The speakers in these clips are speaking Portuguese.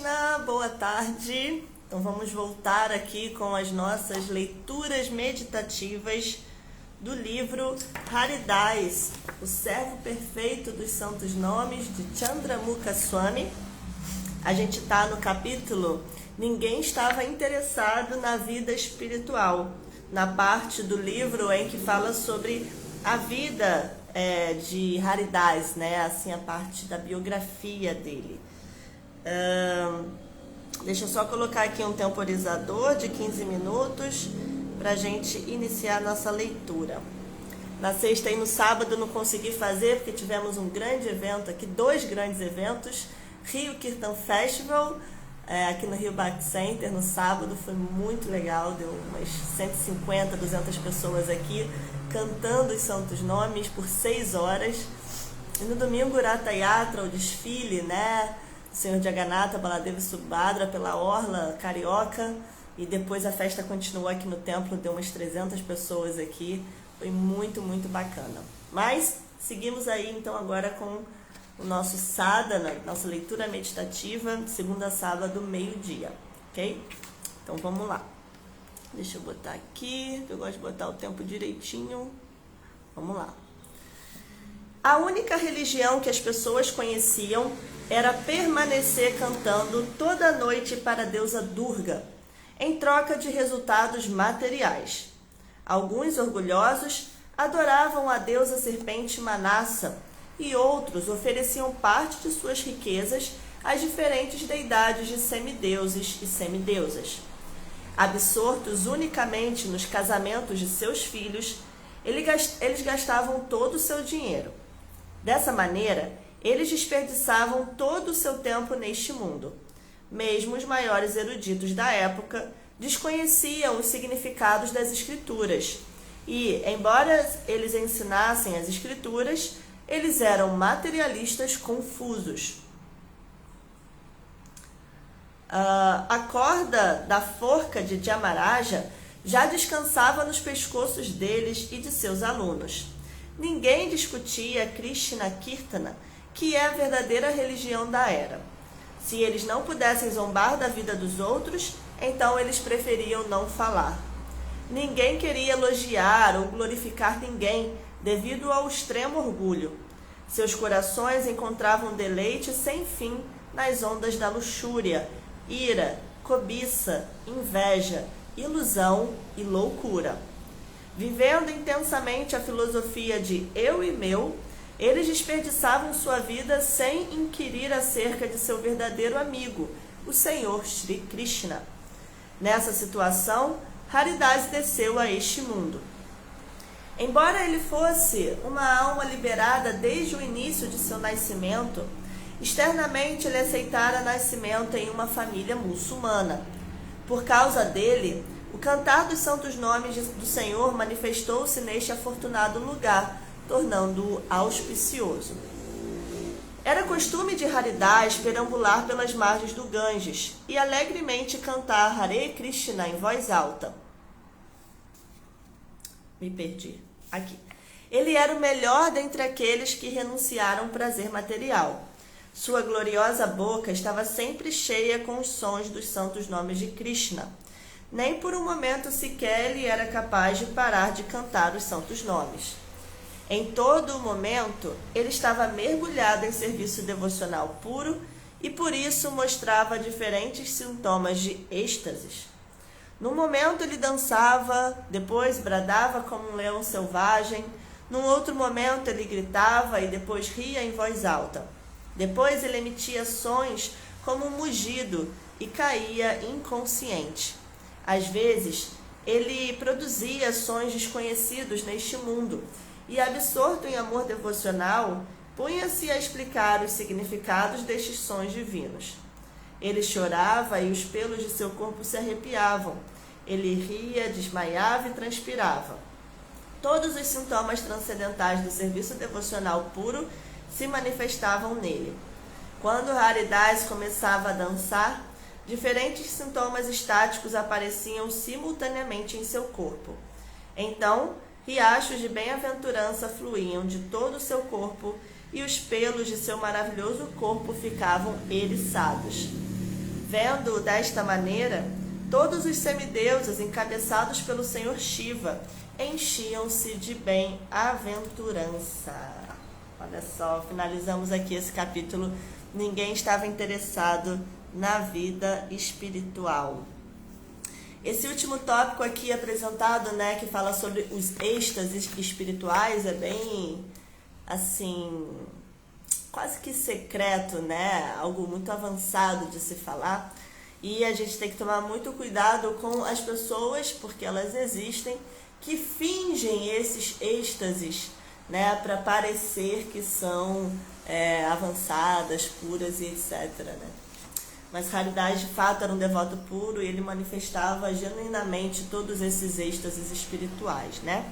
Krishna, boa tarde. Então vamos voltar aqui com as nossas leituras meditativas do livro Haridas, o servo perfeito dos santos nomes, de Chandramukha Swami. A gente está no capítulo Ninguém estava interessado na vida espiritual, na parte do livro em que fala sobre a vida de Haridas, né? Assim, a parte da biografia dele. Deixa eu só colocar aqui um temporizador de 15 minutos para a gente iniciar a nossa leitura. Na sexta e no sábado não consegui fazer porque tivemos um grande evento aqui, 2 grandes eventos. Rio Kirtan Festival, aqui no Rio Bhakti Center, no sábado, foi muito legal, deu umas 150, 200 pessoas aqui, cantando os santos nomes por 6 horas. E no domingo, Ratha Yatra, o desfile, né? O Senhor Jagannatha, Baladeva e Subhadra pela orla carioca. E depois a festa continuou aqui no templo, deu umas 300 pessoas aqui. Foi muito, muito bacana. Mas seguimos aí então agora com o nosso sadhana, nossa leitura meditativa, segunda sábado, meio-dia, ok? Então vamos lá. Deixa eu botar aqui, eu gosto de botar o tempo direitinho. Vamos lá. A única religião que as pessoas conheciam era permanecer cantando toda a noite para a deusa Durga, em troca de resultados materiais. Alguns orgulhosos adoravam a deusa serpente Manassa e outros ofereciam parte de suas riquezas às diferentes deidades de semideuses e semideusas. Absortos unicamente nos casamentos de seus filhos, eles gastavam todo o seu dinheiro. Dessa maneira, eles desperdiçavam todo o seu tempo neste mundo. Mesmo os maiores eruditos da época desconheciam os significados das escrituras e, embora eles ensinassem as escrituras, eles eram materialistas confusos. A corda da forca de Dhyamaraja já descansava nos pescoços deles e de seus alunos. Ninguém discutia Krishna Kirtana, que é a verdadeira religião da era. Se eles não pudessem zombar da vida dos outros, então eles preferiam não falar. Ninguém queria elogiar ou glorificar ninguém devido ao extremo orgulho. Seus corações encontravam deleite sem fim nas ondas da luxúria, ira, cobiça, inveja, ilusão e loucura. Vivendo intensamente a filosofia de eu e meu, eles desperdiçavam sua vida sem inquirir acerca de seu verdadeiro amigo, o Senhor Shri Krishna. Nessa situação, Haridas desceu a este mundo. Embora ele fosse uma alma liberada desde o início de seu nascimento, externamente ele aceitara nascimento em uma família muçulmana. Por causa dele, o cantar dos santos nomes do Senhor manifestou-se neste afortunado lugar, tornando-o auspicioso. Era costume de Haridas perambular pelas margens do Ganges e alegremente cantar Hare Krishna em voz alta. Me perdi. Aqui. Ele era o melhor dentre aqueles que renunciaram ao prazer material. Sua gloriosa boca estava sempre cheia com os sons dos santos nomes de Krishna. Nem por um momento sequer ele era capaz de parar de cantar os santos nomes. Em todo o momento, ele estava mergulhado em serviço devocional puro e por isso mostrava diferentes sintomas de êxtases. Num momento ele dançava, depois bradava como um leão selvagem, num outro momento ele gritava e depois ria em voz alta. Depois ele emitia sons como um mugido e caía inconsciente. Às vezes, ele produzia sons desconhecidos neste mundo e, absorto em amor devocional, punha-se a explicar os significados destes sons divinos. Ele chorava e os pelos de seu corpo se arrepiavam. Ele ria, desmaiava e transpirava. Todos os sintomas transcendentais do serviço devocional puro se manifestavam nele. Quando Haridas começava a dançar, diferentes sintomas estáticos apareciam simultaneamente em seu corpo. Então, riachos de bem-aventurança fluíam de todo o seu corpo e os pelos de seu maravilhoso corpo ficavam eriçados. Vendo desta maneira, todos os semideuses encabeçados pelo senhor Shiva enchiam-se de bem-aventurança. Olha só, finalizamos aqui esse capítulo. Ninguém estava interessado na vida espiritual. Esse último tópico aqui apresentado, né, que fala sobre os êxtases espirituais, é bem, assim, quase que secreto, né? Algo muito avançado de se falar. E a gente tem que tomar muito cuidado com as pessoas, porque elas existem, que fingem esses êxtases, né, para parecer que são avançadas, puras e etc. Né? Mas Haridas, de fato, era um devoto puro e ele manifestava genuinamente todos esses êxtases espirituais. Né?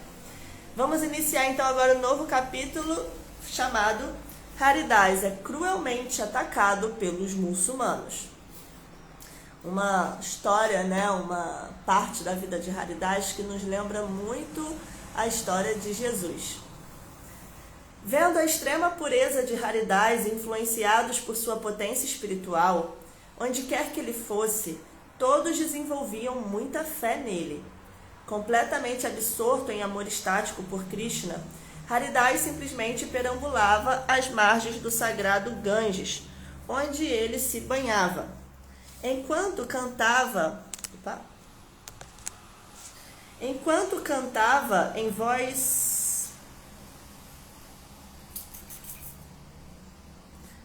Vamos iniciar então agora um novo capítulo chamado Haridas é cruelmente atacado pelos muçulmanos. Uma história, né, uma parte da vida de Haridas que nos lembra muito a história de Jesus. Vendo a extrema pureza de Haridas, influenciados por sua potência espiritual, onde quer que ele fosse, todos desenvolviam muita fé nele. Completamente absorto em amor estático por Krishna, Haridas simplesmente perambulava às margens do sagrado Ganges, onde ele se banhava. Enquanto cantava em voz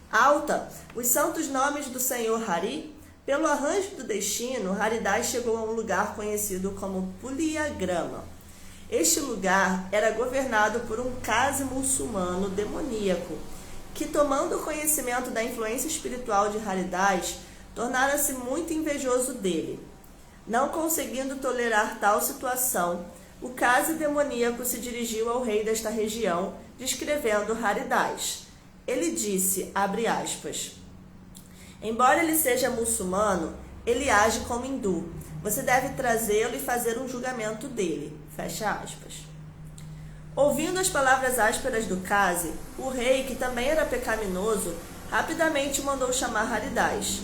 alta os santos nomes do Senhor Hari, pelo arranjo do destino, Haridas chegou a um lugar conhecido como Puliagrama. Este lugar era governado por um qazi muçulmano demoníaco, que, tomando conhecimento da influência espiritual de Haridas, tornara-se muito invejoso dele. Não conseguindo tolerar tal situação, o qazi demoníaco se dirigiu ao rei desta região, descrevendo Haridas. Ele disse, abre aspas, embora ele seja muçulmano, ele age como hindu. Você deve trazê-lo e fazer um julgamento dele. Fecha aspas. Ouvindo as palavras ásperas do qazi, o rei, que também era pecaminoso, rapidamente mandou chamar Haridas.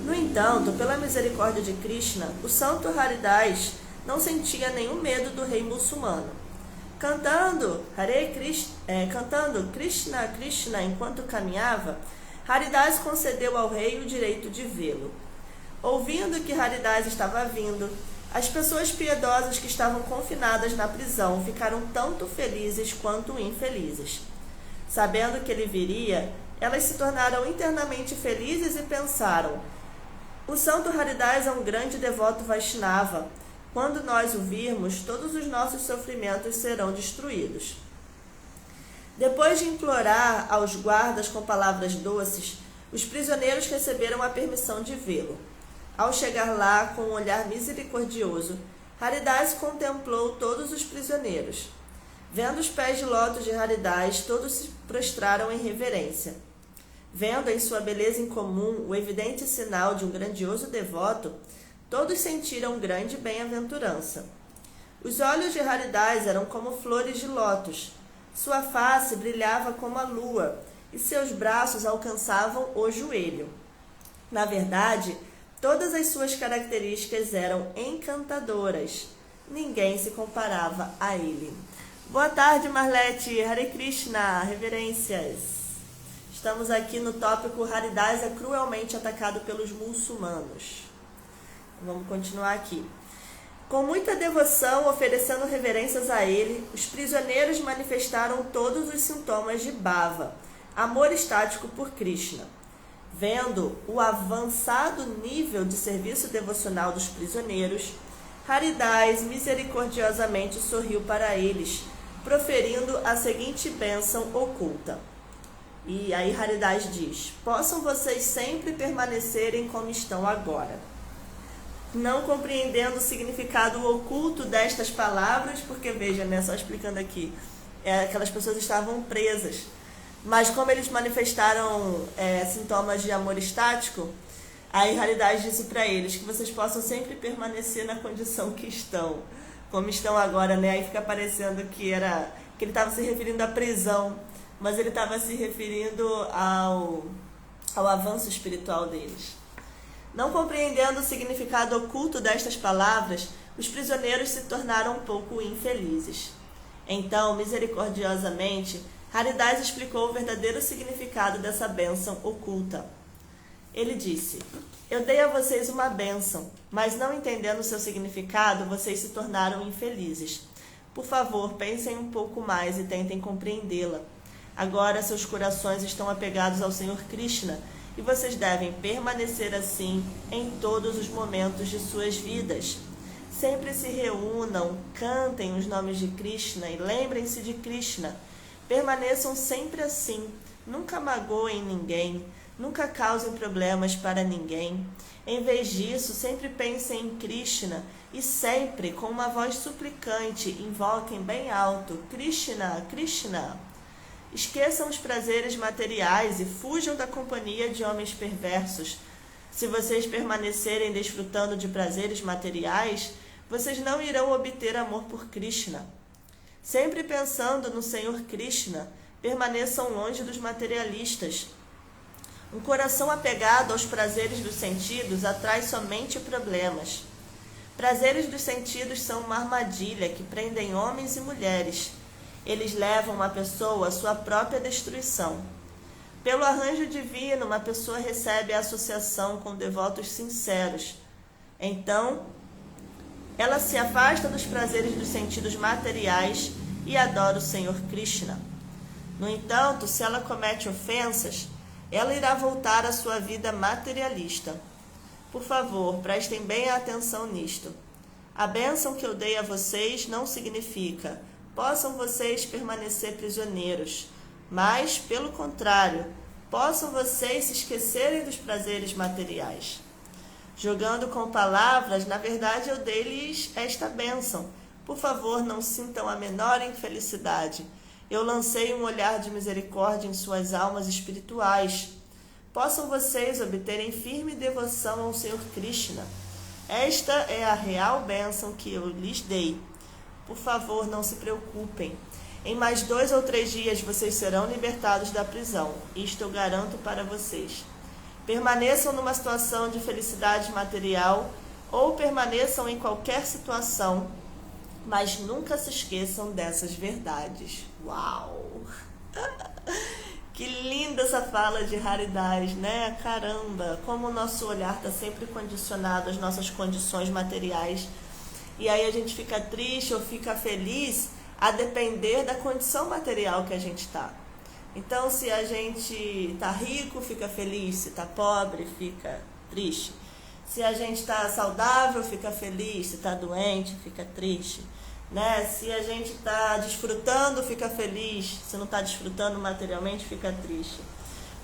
No entanto, pela misericórdia de Krishna, o santo Haridas não sentia nenhum medo do rei muçulmano. Cantando Krishna, Krishna enquanto caminhava, Haridas concedeu ao rei o direito de vê-lo. Ouvindo que Haridas estava vindo, as pessoas piedosas que estavam confinadas na prisão ficaram tanto felizes quanto infelizes. Sabendo que ele viria, elas se tornaram internamente felizes e pensaram: o santo Haridas é um grande devoto Vaishnava. Quando nós o virmos, todos os nossos sofrimentos serão destruídos. Depois de implorar aos guardas com palavras doces, os prisioneiros receberam a permissão de vê-lo. Ao chegar lá com um olhar misericordioso, Haridas contemplou todos os prisioneiros. Vendo os pés de lótus de Haridas, todos se prostraram em reverência. Vendo em sua beleza incomum o evidente sinal de um grandioso devoto, todos sentiram grande bem-aventurança. Os olhos de Haridas eram como flores de lótus, sua face brilhava como a lua, e seus braços alcançavam o joelho. Na verdade, todas as suas características eram encantadoras. Ninguém se comparava a ele. Boa tarde, Marlete. Hare Krishna. Reverências. Estamos aqui no tópico Haridas é cruelmente atacado pelos muçulmanos. Vamos continuar aqui. Com muita devoção, oferecendo reverências a ele, os prisioneiros manifestaram todos os sintomas de bhava, amor estático por Krishna. Vendo o avançado nível de serviço devocional dos prisioneiros, Haridas misericordiosamente sorriu para eles, proferindo a seguinte bênção oculta. E aí Haridas diz: possam vocês sempre permanecerem como estão agora. Não compreendendo o significado oculto destas palavras, porque veja, né, só explicando aqui, aquelas pessoas estavam presas, mas como eles manifestaram sintomas de amor estático, aí Haridas disse para eles que vocês possam sempre permanecer na condição que estão, como estão agora, né? Aí fica parecendo que ele estava se referindo à prisão, mas ele estava se referindo ao avanço espiritual deles. Não compreendendo o significado oculto destas palavras, os prisioneiros se tornaram um pouco infelizes. Então, misericordiosamente, Haridás explicou o verdadeiro significado dessa bênção oculta. Ele disse: eu dei a vocês uma bênção, mas não entendendo o seu significado, vocês se tornaram infelizes. Por favor, pensem um pouco mais e tentem compreendê-la. Agora seus corações estão apegados ao Senhor Krishna e vocês devem permanecer assim em todos os momentos de suas vidas. Sempre se reúnam, cantem os nomes de Krishna e lembrem-se de Krishna. Permaneçam sempre assim, nunca magoem ninguém, nunca causem problemas para ninguém. Em vez disso, sempre pensem em Krishna e sempre, com uma voz suplicante, invoquem bem alto: Krishna, Krishna. Esqueçam os prazeres materiais e fujam da companhia de homens perversos. Se vocês permanecerem desfrutando de prazeres materiais, vocês não irão obter amor por Krishna. Sempre pensando no Senhor Krishna, permaneçam longe dos materialistas. Um coração apegado aos prazeres dos sentidos atrai somente problemas. Prazeres dos sentidos são uma armadilha que prendem homens e mulheres. Eles levam uma pessoa à sua própria destruição. Pelo arranjo divino, uma pessoa recebe a associação com devotos sinceros. Então, ela se afasta dos prazeres dos sentidos materiais e adora o Senhor Krishna. No entanto, se ela comete ofensas, ela irá voltar à sua vida materialista. Por favor, prestem bem atenção nisto. A bênção que eu dei a vocês não significa: possam vocês permanecer prisioneiros, mas, pelo contrário, possam vocês se esquecerem dos prazeres materiais. Jogando com palavras, na verdade eu dei-lhes esta bênção. Por favor, não sintam a menor infelicidade. Eu lancei um olhar de misericórdia em suas almas espirituais. Possam vocês obterem firme devoção ao Senhor Krishna. Esta é a real bênção que eu lhes dei. Por favor, não se preocupem. Em mais 2 ou 3 dias vocês serão libertados da prisão. Isto eu garanto para vocês. Permaneçam numa situação de felicidade material ou permaneçam em qualquer situação, mas nunca se esqueçam dessas verdades. Uau! Que linda essa fala de Haridás, né? Caramba, como o nosso olhar está sempre condicionado às nossas condições materiais. E aí a gente fica triste ou fica feliz a depender da condição material que a gente está. Então, se a gente está rico, fica feliz. Se está pobre, fica triste. Se a gente está saudável, fica feliz. Se está doente, fica triste. Né? Se a gente está desfrutando, fica feliz. Se não está desfrutando materialmente, fica triste.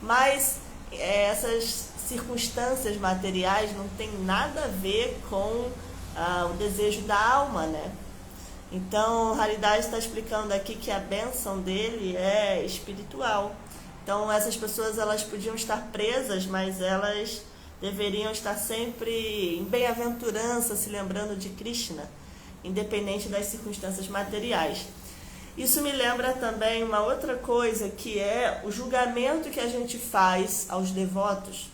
Mas essas circunstâncias materiais não tem nada a ver com o desejo da alma, né? Então, Haridás está explicando aqui que a bênção dele é espiritual. Então, essas pessoas elas podiam estar presas, mas elas deveriam estar sempre em bem-aventurança, se lembrando de Krishna, independente das circunstâncias materiais. Isso me lembra também uma outra coisa, que é o julgamento que a gente faz aos devotos.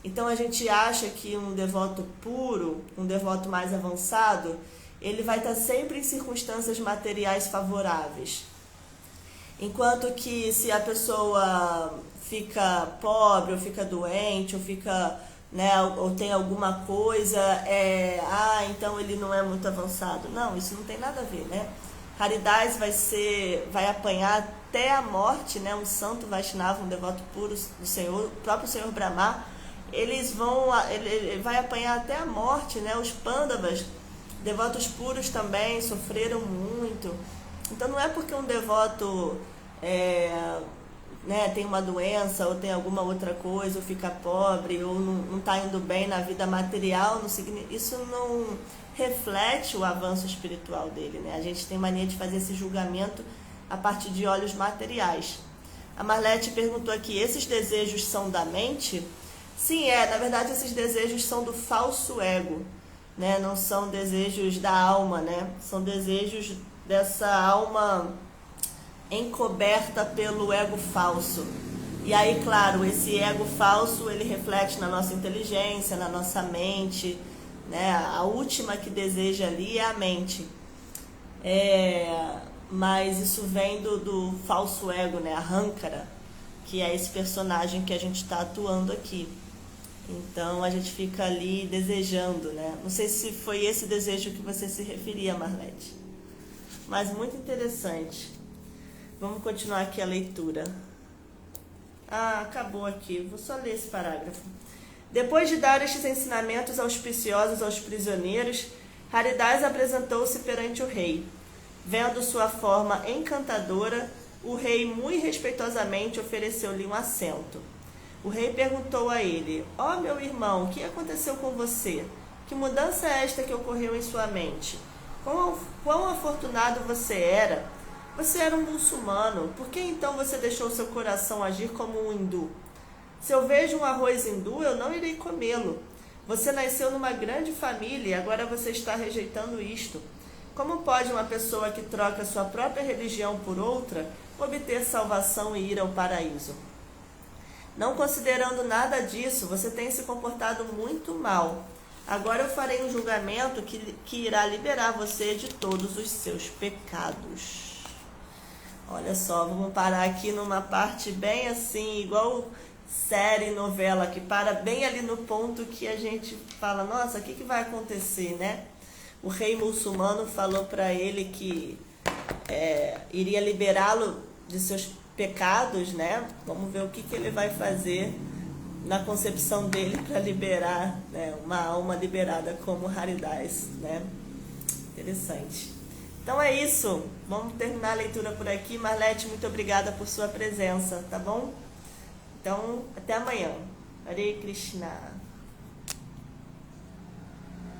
Então, a gente acha que um devoto puro, um devoto mais avançado, ele vai estar sempre em circunstâncias materiais favoráveis. Enquanto que se a pessoa fica pobre, ou fica doente, ou fica, né, ou tem alguma coisa, então ele não é muito avançado. Não, isso não tem nada a ver, né? Haridás vai apanhar até a morte, né? Um santo Vaishnava, um devoto puro do Senhor, o próprio Senhor Brahma, ele vai apanhar até a morte, né? Os Pandavas, devotos puros também, sofreram muito. Então não é porque um devoto tem uma doença ou tem alguma outra coisa, ou fica pobre, ou não está indo bem na vida material, isso não reflete o avanço espiritual dele, né? A gente tem mania de fazer esse julgamento a partir de olhos materiais. A Marlete perguntou aqui: esses desejos são da mente? Sim, na verdade esses desejos são do falso ego, né? Não são desejos da alma, né? São desejos dessa alma encoberta pelo ego falso. E aí, claro, esse ego falso, ele reflete na nossa inteligência, na nossa mente, né? A última que deseja ali é a mente. Mas isso vem do falso ego, né? A Ahankara, que é esse personagem que a gente está atuando aqui. Então a gente fica ali desejando, né? Não sei se foi esse desejo que você se referia, Marlete. Mas muito interessante. Vamos continuar aqui a leitura. Acabou aqui. Vou só ler esse parágrafo. Depois de dar estes ensinamentos auspiciosos aos prisioneiros, Haridas apresentou-se perante o rei. Vendo sua forma encantadora, o rei muito respeitosamente ofereceu-lhe um assento. O rei perguntou a ele: ó, meu irmão, o que aconteceu com você? Que mudança é esta que ocorreu em sua mente? Quão afortunado você era! Você era um muçulmano, por que então você deixou seu coração agir como um hindu? Se eu vejo um arroz hindu, eu não irei comê-lo. Você nasceu numa grande família e agora você está rejeitando isto. Como pode uma pessoa que troca sua própria religião por outra obter salvação e ir ao paraíso? Não considerando nada disso, você tem se comportado muito mal. Agora eu farei um julgamento que irá liberar você de todos os seus pecados. Olha só, vamos parar aqui numa parte bem assim, igual série, novela, que para bem ali no ponto que a gente fala, nossa, o que vai acontecer, né? O rei muçulmano falou para ele que iria liberá-lo de seus pecados, né? Vamos ver o que ele vai fazer na concepção dele para liberar, né, uma alma liberada como Haridas, né? Interessante. Então é isso. Vamos terminar a leitura por aqui. Marlete, muito obrigada por sua presença, tá bom? Então, até amanhã. Hare Krishna.